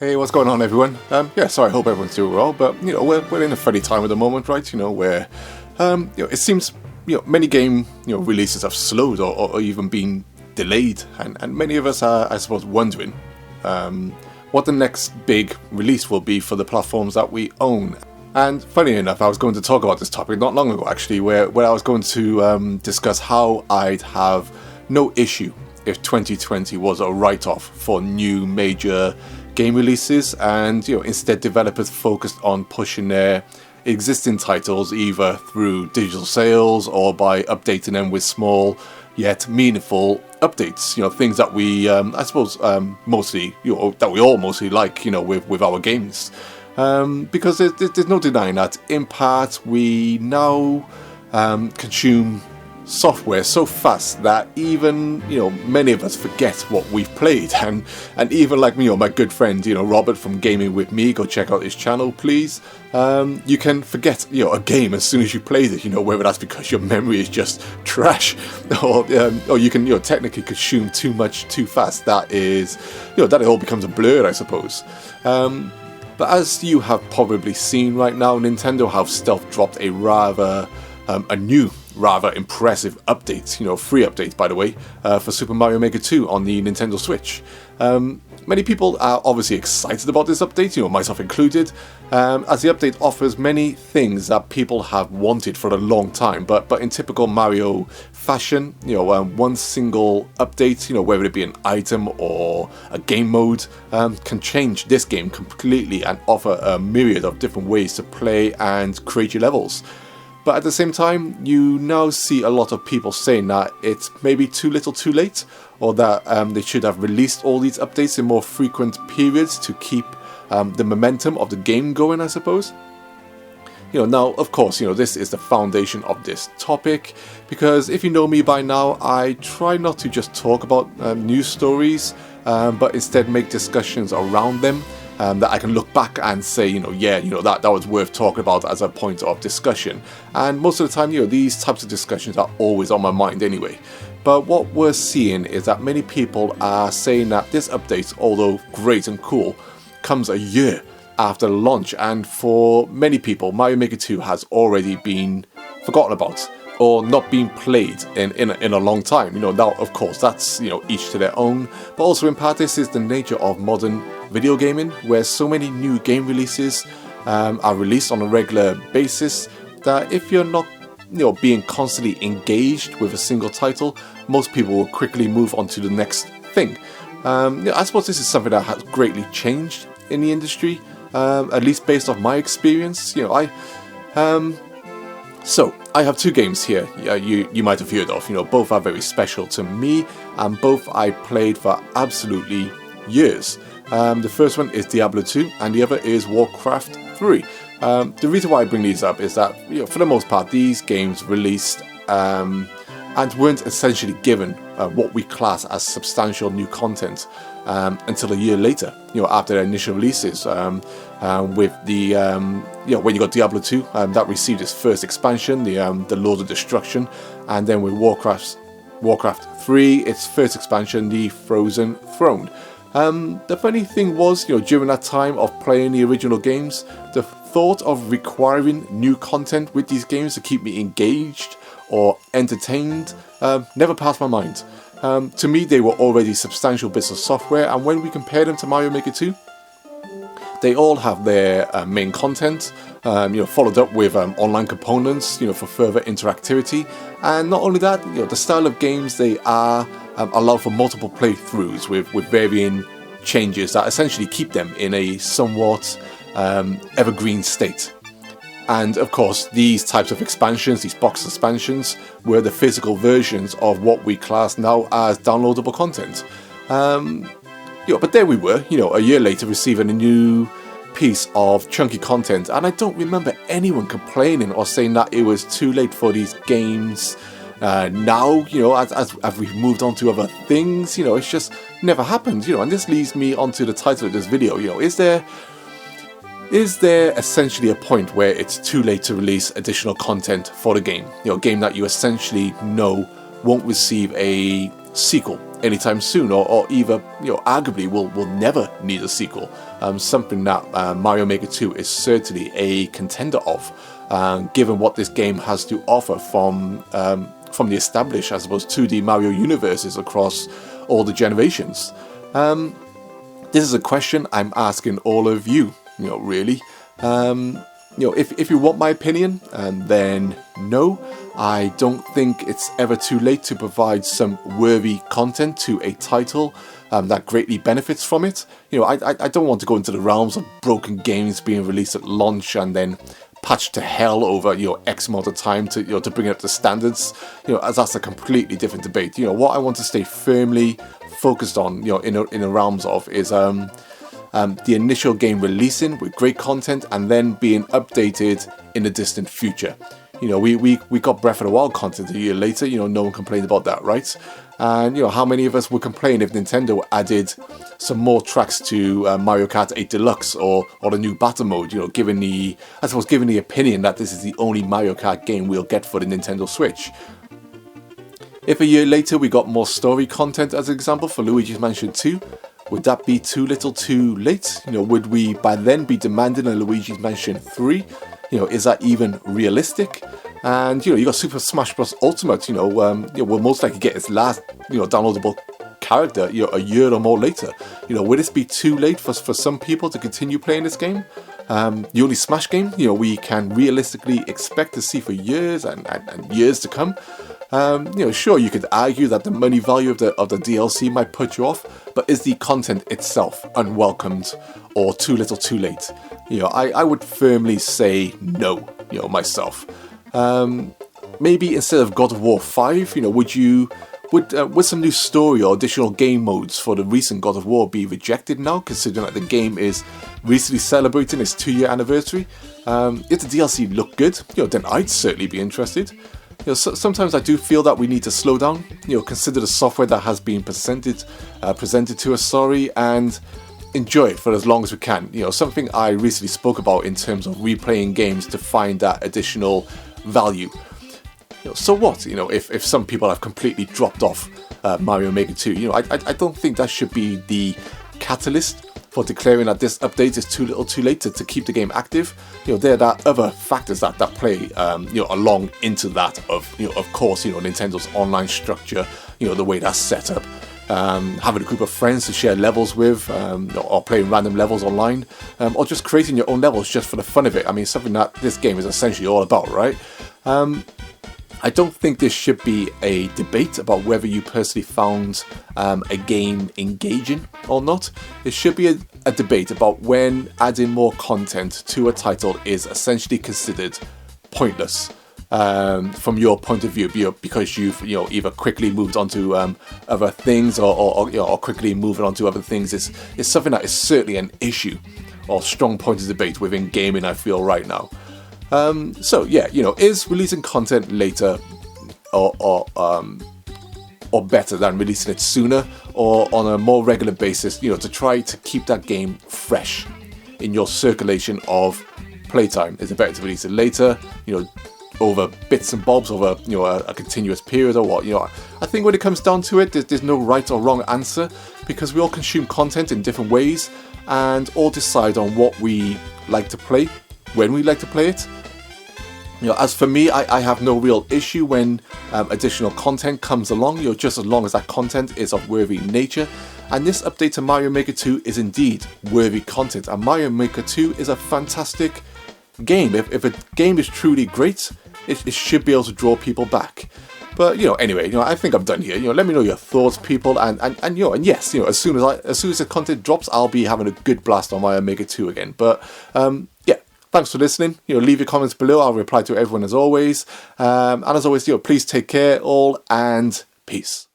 Hey, what's going on, everyone? Yeah, so I hope everyone's doing well, but, we're in a funny time at the moment, right? Where, it seems, many game, releases have slowed or even been delayed, and many of us are, I suppose, wondering, what the next big release will be for the platforms that we own. And funny enough, I was going to talk about this topic not long ago, actually, where I was going to discuss how I'd have no issue if 2020 was a write-off for new major game releases, and instead developers focused on pushing their existing titles either through digital sales or by updating them with small yet meaningful updates. Things that we, I suppose, mostly, that we all mostly like, with our games. Because there's no denying that in part we now consume software so fast that even many of us forget what we've played, and even like me, my good friend Robert from Gaming With Me, go check out his channel please. You can forget a game as soon as you played it, whether that's because your memory is just trash or you can technically consume too much too fast, that is that it all becomes a blur, I suppose. But as you have probably seen right now, Nintendo have stealth dropped a new rather impressive update, free update by the way, for Super Mario Maker 2 on the Nintendo Switch. Many people are obviously excited about this update, myself included, as the update offers many things that people have wanted for a long time, but in typical Mario fashion, one single update, whether it be an item or a game mode, can change this game completely and offer a myriad of different ways to play and create your levels. But at the same time, you now see a lot of people saying that it's maybe too little too late, or that they should have released all these updates in more frequent periods to keep the momentum of the game going, I suppose. Now, of course, this is the foundation of this topic, because if you know me by now, I try not to just talk about news stories, but instead make discussions around them. That I can look back and say, that was worth talking about as a point of discussion. And most of the time, these types of discussions are always on my mind anyway. But what we're seeing is that many people are saying that this update, although great and cool, comes a year after launch. And for many people, Mario Maker 2 has already been forgotten about, or not being played in a long time. Now, of course, that's, each to their own. But also, in part, this is the nature of modern video gaming, where so many new game releases are released on a regular basis, that if you're not being constantly engaged with a single title, most people will quickly move on to the next thing. I suppose this is something that has greatly changed in the industry, at least based off my experience. So, I have two games here you might have heard of. Both are very special to me, and both I played for absolutely years. The first one is Diablo 2, and the other is Warcraft 3. The reason why I bring these up is that, for the most part, these games released and weren't essentially given what we class as substantial new content until a year later, after their initial releases. With the, when you got Diablo 2, that received its first expansion, the Lord of Destruction, and then with Warcraft 3, its first expansion, the Frozen Throne. The funny thing was, during that time of playing the original games, the thought of requiring new content with these games to keep me engaged or entertained never passed my mind. To me, they were already substantial bits of software, and when we compare them to Mario Maker 2, they all have their main content, followed up with online components, for further interactivity. And not only that, the style of games they are allow for multiple playthroughs with varying changes that essentially keep them in a somewhat evergreen state. And of course, these types of expansions, these box expansions, were the physical versions of what we class now as downloadable content. But there we were, a year later, receiving a new piece of chunky content, and I don't remember anyone complaining or saying that it was too late for these games. Now, as we've moved on to other things, it's just never happened, and this leads me onto the title of this video. Is there essentially a point where it's too late to release additional content for the game? A game that you essentially know won't receive a sequel anytime soon, or either arguably will never need a sequel. Something that Mario Maker 2 is certainly a contender of, given what this game has to offer from the established, I suppose, 2D Mario universes across all the generations. This is a question I'm asking all of you, really. If you want my opinion, then no, I don't think it's ever too late to provide some worthy content to a title that greatly benefits from it. I don't want to go into the realms of broken games being released at launch and then patched to hell over X amount of time to bring it up to standards. As that's a completely different debate. What I want to stay firmly focused on, in the realms of is the initial game releasing with great content and then being updated in the distant future. We got Breath of the Wild content a year later. No one complained about that, right? And how many of us would complain if Nintendo added some more tracks to Mario Kart 8 Deluxe or the new battle mode? Given the opinion that this is the only Mario Kart game we'll get for the Nintendo Switch. If a year later we got more story content, as an example, for Luigi's Mansion 2, would that be too little too late? Would we by then be demanding a Luigi's Mansion 3? Is that even realistic? And you got Super Smash Bros. Ultimate. We'll most likely get its last downloadable character a year or more later. Would this be too late for some people to continue playing this game? The only Smash game we can realistically expect to see for years and years to come. Sure, you could argue that the money value of the DLC might put you off, but is the content itself unwelcomed or too little too late? I would firmly say no, myself. Maybe instead of God of War 5, would some new story or additional game modes for the recent God of War be rejected now, considering that the game is recently celebrating its 2-year anniversary? If the DLC looked good, then I'd certainly be interested. Sometimes I do feel that we need to slow down, consider the software that has been presented to us, and enjoy it for as long as we can. Something I recently spoke about in terms of replaying games to find that additional value. So what? If some people have completely dropped off Mario Maker 2, I don't think that should be the catalyst for declaring that this update is too little too late to keep the game active. There are other factors that play along into that of course Nintendo's online structure, the way that's set up, having a group of friends to share levels with, or playing random levels online, or just creating your own levels just for the fun of it. I mean, something that this game is essentially all about, right? I don't think this should be a debate about whether you personally found a game engaging or not. It should be a debate about when adding more content to a title is essentially considered pointless from your point of view, because you've either quickly moved on to other things or quickly moving on to other things. It's something that is certainly an issue or strong point of debate within gaming, I feel, right now. So yeah, is releasing content later or better than releasing it sooner or on a more regular basis, to try to keep that game fresh in your circulation of playtime? Is it better to release it later, over bits and bobs, over a continuous period, or what? I think when it comes down to it, there's no right or wrong answer, because we all consume content in different ways and all decide on what we like to play, when we like to play it. As for me, I have no real issue when additional content comes along, just as long as that content is of worthy nature. And this update to Mario Maker 2 is indeed worthy content. And Mario Maker 2 is a fantastic game. If a game is truly great, it should be able to draw people back. But anyway, I think I'm done here. Let me know your thoughts, people, and yes, as soon as the content drops, I'll be having a good blast on Mario Maker 2 again. But yeah. Thanks for listening. Leave your comments below. I'll reply to everyone as always. And as always, please take care all, and peace.